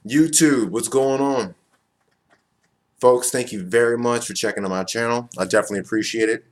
YouTube, what's going on? Folks, thank you very much for checking out my channel. I definitely appreciate it.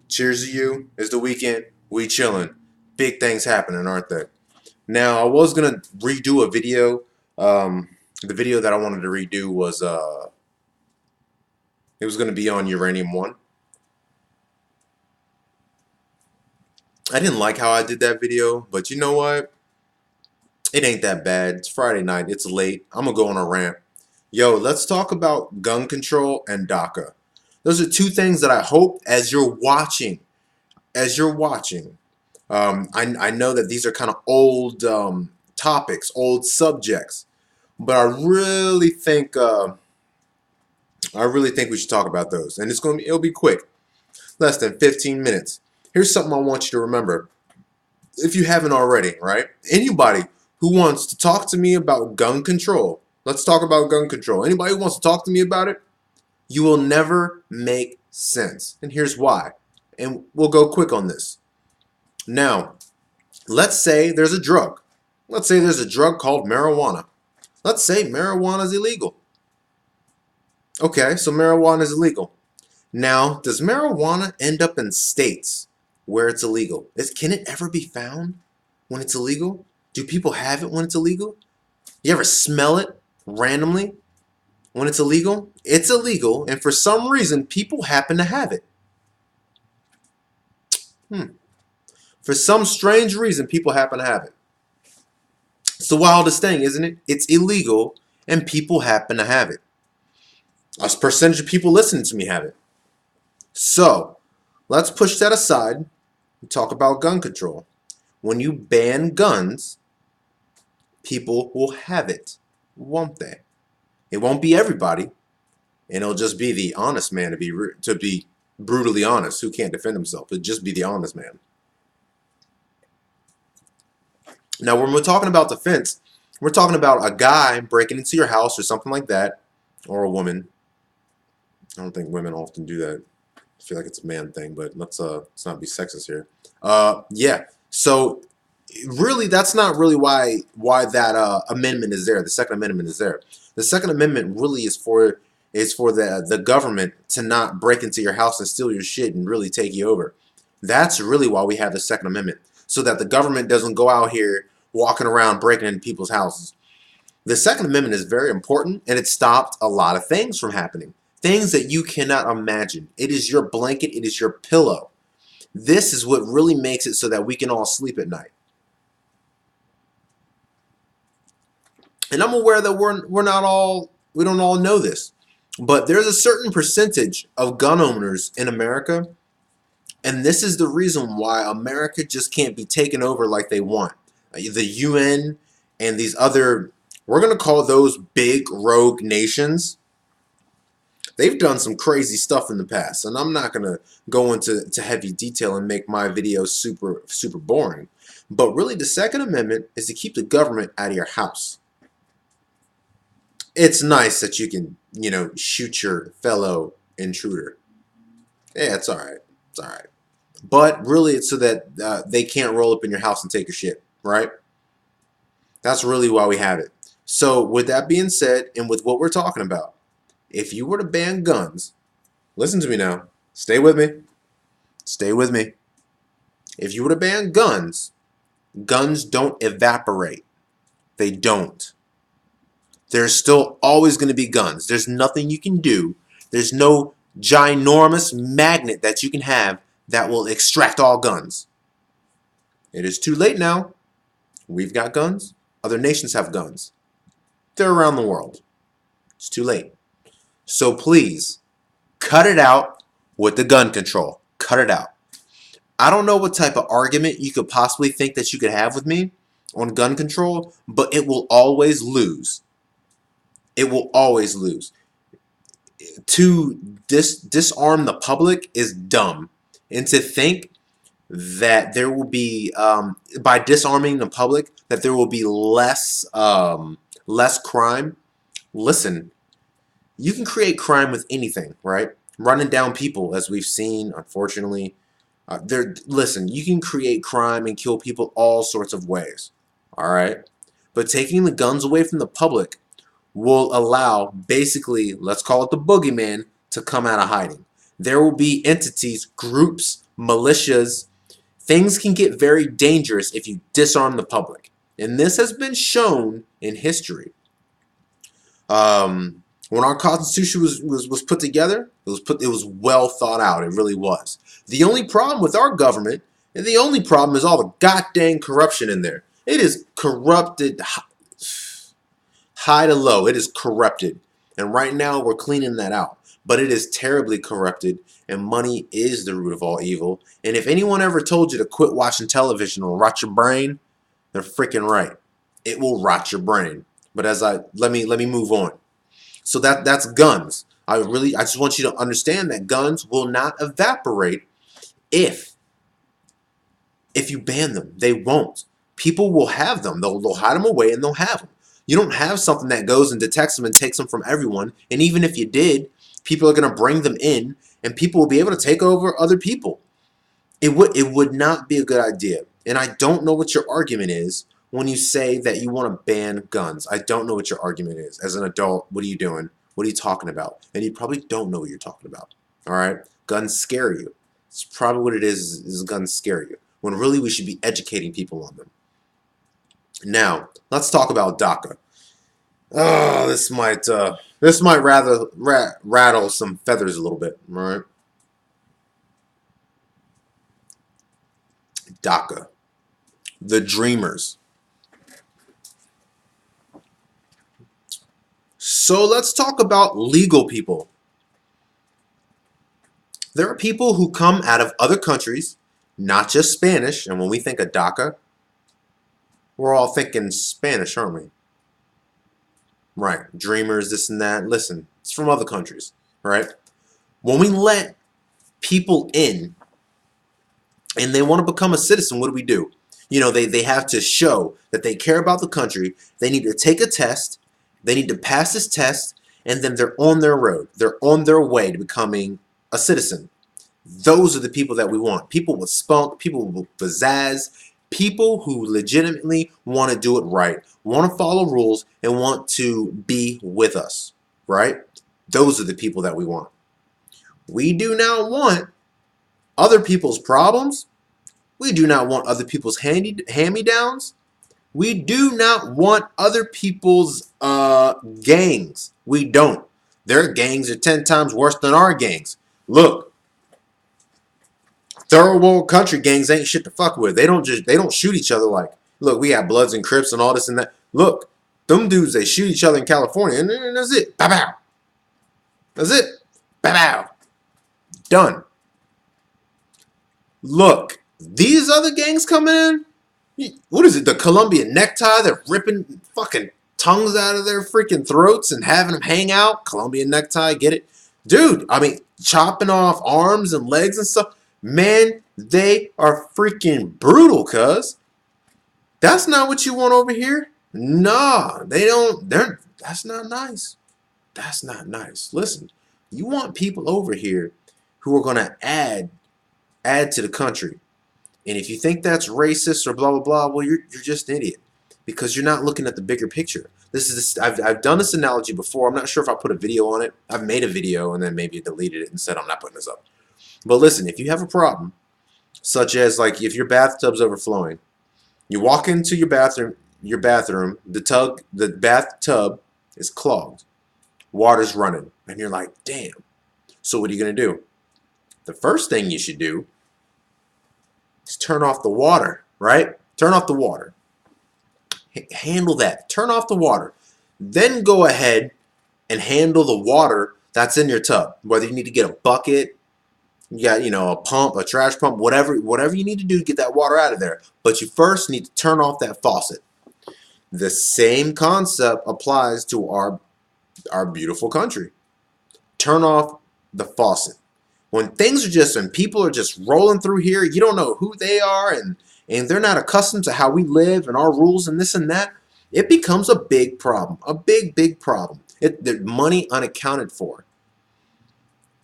Cheers to you. It's the weekend. We chilling. Big things happening, aren't they? Now, I was going to redo a video. The video that I wanted to redo was, it was going to be on Uranium 1. I didn't like how I did that video, but you know what? It ain't that bad. It's Friday night. It's late. I'm going to go on a rant. Yo, let's talk about gun control and DACA. Those are two things that I hope as you're watching, I know that these are kind of old topics, old subjects, but I really think we should talk about those, and it'll be quick, less than 15 minutes. Here's something I want you to remember, if you haven't already, right? Anybody who wants to talk to me about gun control, let's talk about gun control. Anybody who wants to talk to me about it, you will never make sense, and here's why. And we'll go quick on this. Now, let's say there's a drug. Let's say there's a drug called marijuana. Let's say marijuana is illegal. Okay, so marijuana is illegal. Now, does marijuana end up in states where it's illegal? Can it ever be found when it's illegal? Do people have it when it's illegal? You ever smell it randomly when it's illegal? It's illegal, and for some reason, people happen to have it. For some strange reason, people happen to have it. It's the wildest thing, isn't it? It's illegal, and people happen to have it. A percentage of people listening to me have it. So, let's push that aside and talk about gun control. When you ban guns, people will have it, won't they? It won't be everybody, and it'll just be the honest man to be brutally honest, who can't defend himself. It'll just be the honest man. Now, when we're talking about defense, we're talking about a guy breaking into your house or something like that, or a woman. I don't think women often do that. I feel like it's a man thing, but let's not be sexist here. Yeah. So really, that's not really why that amendment is there. The Second Amendment is there. The Second Amendment really is for the government to not break into your house and steal your shit and really take you over. That's really why we have the Second Amendment, so that the government doesn't go out here walking around breaking into people's houses. The Second Amendment is very important, and it stopped a lot of things from happening. Things that you cannot imagine. It is your blanket. It is your pillow. This is what really makes it so that we can all sleep at night. And I'm aware that we don't all know this, but there's a certain percentage of gun owners in America, and this is the reason why America just can't be taken over like they want. The UN and these other, we're going to call those big rogue nations, they've done some crazy stuff in the past, and I'm not going to go into heavy detail and make my videos super boring. But really, the Second Amendment is to keep the government out of your house. It's nice that you can, shoot your fellow intruder. Yeah, it's alright. It's alright. But really, it's so that they can't roll up in your house and take your shit, right? That's really why we have it. So, with that being said, and with what we're talking about, if you were to ban guns, listen to me now. Stay with me. Stay with me. If you were to ban guns, guns don't evaporate. They don't. There's still always going to be guns. There's nothing you can do. There's no ginormous magnet that you can have that will extract all guns. It is too late now. We've got guns. Other nations have guns. They're around the world. It's too late. So please, cut it out with the gun control. Cut it out. I don't know what type of argument you could possibly think that you could have with me on gun control, but it will always lose. It will always lose. To disarm the public is dumb. And to think that there will be, by disarming the public, that there will be less crime. Listen, you can create crime with anything, right? Running down people, as we've seen, unfortunately. Listen, you can create crime and kill people all sorts of ways, all right? But taking the guns away from the public will allow, basically, let's call it the boogeyman, to come out of hiding. There will be entities, groups, militias. Things can get very dangerous if you disarm the public. And this has been shown in history. When our Constitution was put together, it was well thought out. It really was. The only problem with our government, and the only problem is all the goddamn corruption in there. It is corrupted high to low. It is corrupted. And right now we're cleaning that out. But it is terribly corrupted, and money is the root of all evil. And if anyone ever told you to quit watching television or rot your brain, they're freaking right. It will rot your brain. But let me move on. So that's guns. I just want you to understand that guns will not evaporate if you ban them. They won't. People will have them. They'll hide them away and they'll have them. You don't have something that goes and detects them and takes them from everyone. And even if you did, people are going to bring them in, and people will be able to take over other people. It would not be a good idea. And I don't know what your argument is when you say that you want to ban guns. I don't know what your argument is. As an adult, what are you doing? What are you talking about? And you probably don't know what you're talking about. All right? Guns scare you. It's probably what it is guns scare you. When really we should be educating people on them. Now, let's talk about DACA. Oh, this might rather rattle some feathers a little bit, all right? DACA. The Dreamers. So let's talk about legal people. There are people who come out of other countries, not just Spanish, and when we think of DACA, we're all thinking Spanish, aren't we? Right, dreamers, this and that. Listen, it's from other countries, right? When we let people in and they want to become a citizen, what do? You know, they have to show that they care about the country. They need to take a test. They need to pass this test, and then they're on their road. They're on their way to becoming a citizen. Those are the people that we want. People with spunk, people with pizzazz, people who legitimately want to do it right, want to follow rules, and want to be with us, right? Those are the people that we want. We do not want other people's problems. We do not want other people's hand-me-downs. We do not want other people's gangs. We don't. Their gangs are 10 times worse than our gangs. Look, third world country gangs ain't shit to fuck with. They don't shoot each other like, look, we got Bloods and Crips and all this and that. Look, them dudes, they shoot each other in California, and that's it. Bow bow. That's it. Bow bow. Done. Look, these other gangs coming in, what is it, the Colombian necktie? They're ripping fucking tongues out of their freaking throats and having them hang out. Colombian necktie, get it? Dude, I mean, chopping off arms and legs and stuff. Man, they are freaking brutal, cuz. That's not what you want over here. Nah, that's not nice. That's not nice. Listen, you want people over here who are going to add to the country. And if you think that's racist or blah, blah, blah, well, you're just an idiot. Because you're not looking at the bigger picture. I've done this analogy before. I'm not sure if I put a video on it. I've made a video and then maybe deleted it and said I'm not putting this up. But listen, if you have a problem, such as like if your bathtub's overflowing, you walk into your bathroom, the bathtub is clogged. Water's running. And you're like, damn. So what are you going to do? The first thing you should do is turn off the water, right? Turn off the water. Handle that. Turn off the water. Then go ahead and handle the water that's in your tub. Whether you need to get a bucket, you got, a pump, a trash pump, whatever you need to do to get that water out of there. But you first need to turn off that faucet. The same concept applies to our beautiful country. Turn off the faucet. When people are just rolling through here, you don't know who they are, and they're not accustomed to how we live and our rules and this and that, it becomes a big problem. A big, big problem. The money unaccounted for.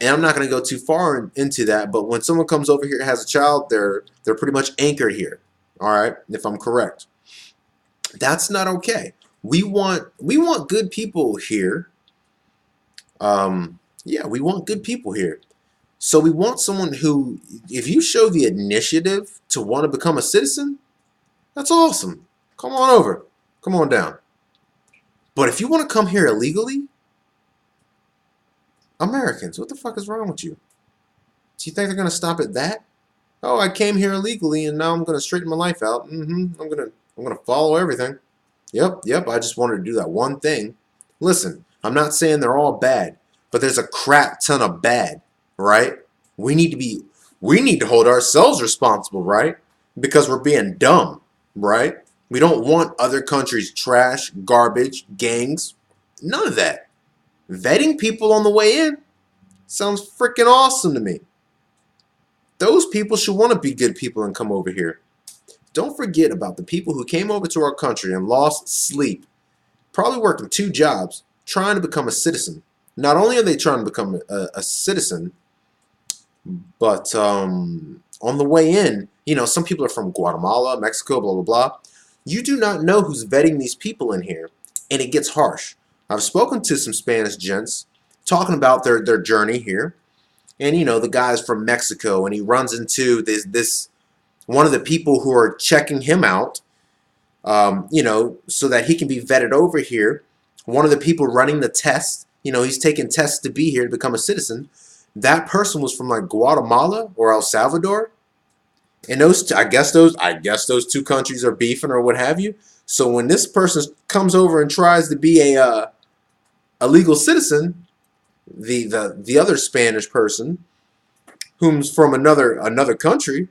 And I'm not going to go too far into that, but when someone comes over here and has a child, they're pretty much anchored here. All right, if I'm correct. That's not okay. We want good people here. Yeah, we want good people here. So we want someone who, if you show the initiative to want to become a citizen, that's awesome. Come on over. Come on down. But if you want to come here illegally, Americans, what the fuck is wrong with you? Do you think they're gonna stop at that? Oh, I came here illegally and now I'm gonna straighten my life out. I'm gonna follow everything. Yep. I just wanted to do that one thing. Listen, I'm not saying they're all bad, but there's a crap ton of bad, right? We need to be we need to hold ourselves responsible, right? Because we're being dumb, right? We don't want other countries' trash, garbage, gangs, none of that. Vetting people on the way in sounds freaking awesome to me. Those people should want to be good people and come over here. Don't forget about the people who came over to our country and lost sleep, probably working 2 jobs, trying to become a citizen. Not only are they trying to become a citizen, but on the way in, some people are from Guatemala, Mexico, blah, blah, blah. You do not know who's vetting these people in here, and it gets harsh. I've spoken to some Spanish gents talking about their journey here, and the guy's from Mexico, and he runs into this one of the people who are checking him out, so that he can be vetted over here. One of the people running the test, he's taking tests to be here to become a citizen. That person was from like Guatemala or El Salvador, and I guess those 2 countries are beefing or what have you. So when this person comes over and tries to be a legal citizen, the other Spanish person, whom's from another country,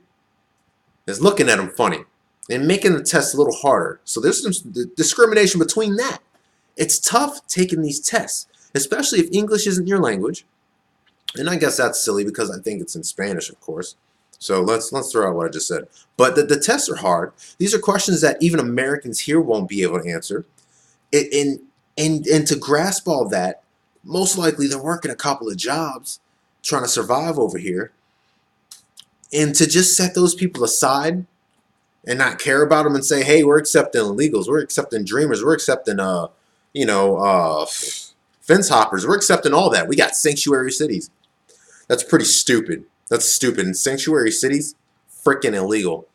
is looking at him funny and making the test a little harder. So there's some discrimination between that. It's tough taking these tests, especially if English isn't your language. And I guess that's silly because I think it's in Spanish, of course. So let's throw out what I just said. But the tests are hard. These are questions that even Americans here won't be able to answer. And to grasp all that, most likely they're working a couple of jobs trying to survive over here. And to just set those people aside and not care about them and say, hey, we're accepting illegals, we're accepting dreamers, we're accepting fence hoppers, we're accepting all that. We got sanctuary cities. That's pretty stupid. That's stupid. And sanctuary cities, freaking illegal.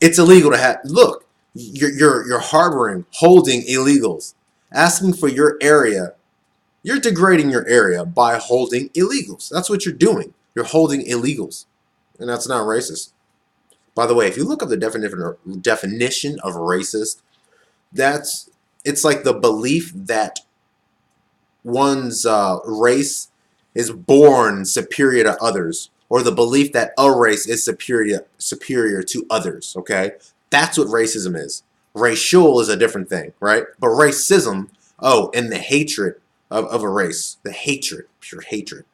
It's illegal to have. Look, you're harboring, holding illegals, asking for your area. You're degrading your area by holding illegals. That's what you're doing. You're holding illegals, and that's not racist. By the way, if you look up the definition of racist, it's like the belief that one's race is born superior to others, or the belief that a race is superior to others. Okay, that's what racism is. Racial is a different thing, right? But racism, and the hatred of a race, the hatred, pure hatred.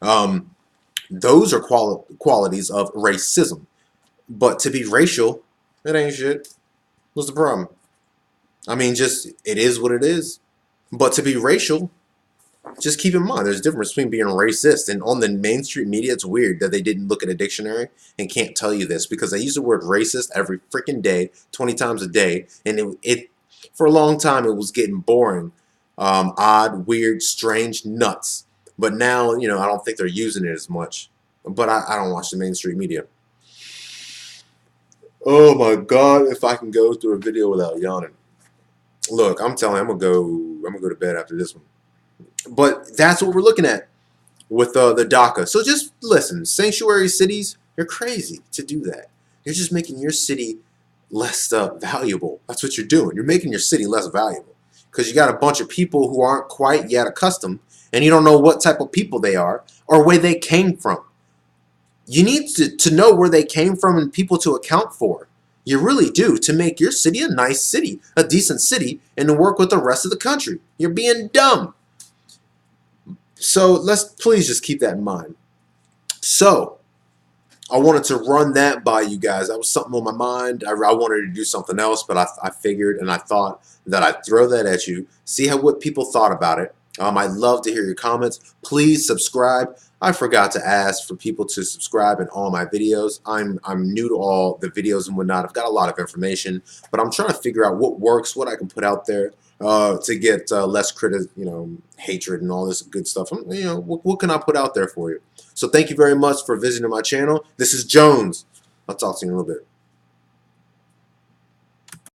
Um, those are qualities of racism. But to be racial, it ain't shit. What's the problem? I mean, just it is what it is. But to be racial, just keep in mind there's a difference between being racist and on the mainstream media. It's weird that they didn't look at a dictionary and can't tell you this because they use the word racist every freaking day, 20 times a day, and it for a long time it was getting boring, odd, weird, strange, nuts. But now I don't think they're using it as much. But I don't watch the mainstream media. Oh my god, if I can go through a video without yawning. Look, I'm telling you, I'm gonna go to bed after this one. But that's what we're looking at with the DACA. So just listen, sanctuary cities, you're crazy to do that. You're just making your city less valuable. That's what you're doing. You're making your city less valuable because you got a bunch of people who aren't quite yet accustomed, and you don't know what type of people they are or where they came from. You need to know where they came from and people to account for. You really do, to make your city a nice city, a decent city, and to work with the rest of the country. You're being dumb. So let's please just keep that in mind. So I wanted to run that by you guys. That was something on my mind. I wanted to do something else, but I figured and I thought that I'd throw that at you, see what people thought about it. I'd love to hear your comments. Please subscribe. I forgot to ask for people to subscribe in all my videos. I'm new to all the videos and whatnot. I've got a lot of information, but I'm trying to figure out what works, what I can put out there to get less hatred and all this good stuff. What can I put out there for you? So thank you very much for visiting my channel. This is Jones. I'll talk to you in a little bit.